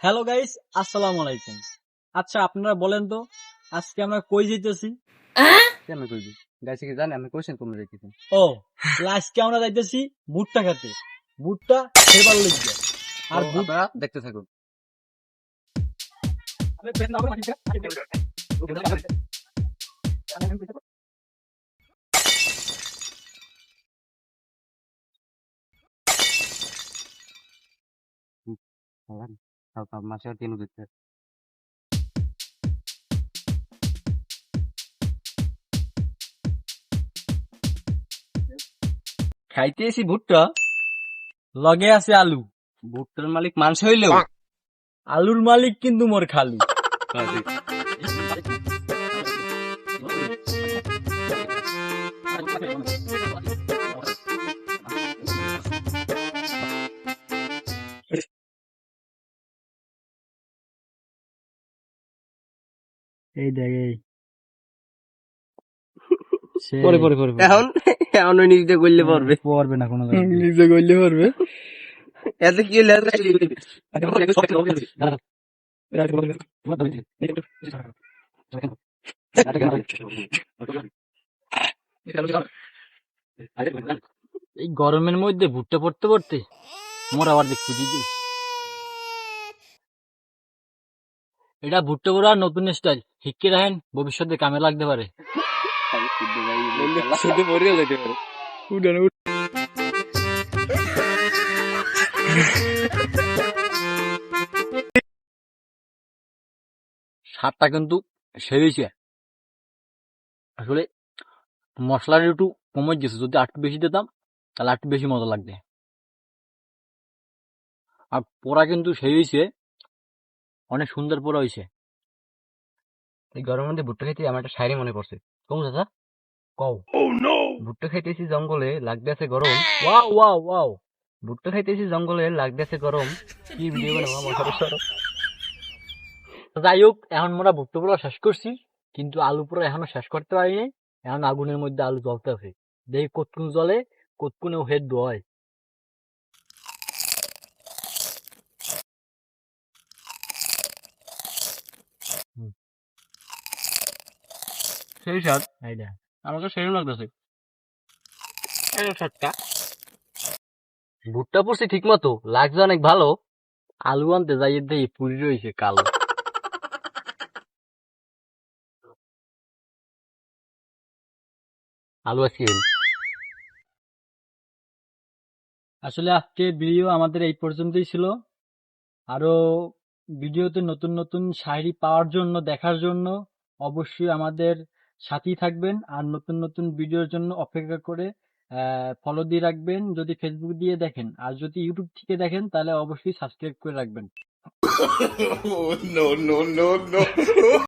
Hello guys, আসসালামু আলাইকুম। আচ্ছা আপনারা বলেন তো আজকে আমরা কই যাইতেছি? কেমন করবি গাইছে কি জানে আমি কোশ্চেন কমে রেখেছি। ও আজকে আমরা যাইতেছি ভুট্টা খেতে। ভুট্টা খেবার লিগে। আর আপনারা দেখতে থাকুন। মাসে আর তিন দিতে খাইতে এসি ভুট্টা, লগে আছে আলু। ভুট্টার মালিক মানুষ হইলেও আলুর মালিক কিন্তু মোর খালু। এই দেখ এই এখন এখন ওই নিজে করলে পারবে পড়বে না কোনো নিজে করলে পারবে এত কি হলে এই গরমের মধ্যে ভুট্টা পড়তে পড়তে মোর আবার দেখতে দিদি এটা ভুট্টা পড়ার নতুন স্টাইল শিখকে রাখেন, ভবিষ্যতে কামে লাগতে পারে। শুধু পড়েও যেতে পারে। স্বাদটা কিন্তু সেরেছে আসলে। মশলার একটু কমে গেছে, যদি আরেকটু বেশি দিতাম তাহলে একটু বেশি মজা লাগবে। আর পোড়া কিন্তু সেই হয়েছে, অনেক সুন্দর পোড়া হয়েছে। এই গরমের মধ্যে ভুট্টা খাইতে আমার একটা শায়রি মনে পড়ছে। কম দাদা কও। ভুট্টা খাইতেছি জঙ্গলে লাগতে আছে গরম, ওয়াও ওয়াও ওয়াও। ভুট্টা খাইতেছি জঙ্গলে লাগতে আছে গরম, কি ভিডিও বানাবো আমার সরো। যাই হোক, এখন আমরা ভুট্টা পোড়া শেষ করছি, কিন্তু আলু পোড়া এখনো শেষ করতে পারিনি। এখন আগুনের মধ্যে আলু জ্বলতে আছে, দেখি কতক্ষণ জ্বলে, কতক্ষণে হেড হয়। সেই স্বাদ এইটা আমাকে সেরকম লাগতেছে। ভুট্টা পড়ছে ঠিক মতো, লাগছে অনেক ভালো। আলু আনতে যাই দেখি পুরি রয়েছে কালো। আলু আজকে আসলে আজকে ভিডিও আমাদের এই পর্যন্তই ছিল। আরো ভিডিওতে নতুন নতুন শায়রি পাওয়ার জন্য, দেখার জন্য অবশ্যই আমাদের সাথেই থাকবেন। আর নতুন নতুন ভিডিওর জন্য অপেক্ষা করে ফলো দিয়ে রাখবেন যদি ফেসবুক দিয়ে দেখেন। আর যদি ইউটিউব থেকে দেখেন তাহলে অবশ্যই সাবস্ক্রাইব করে রাখবেন। No, no, no, no.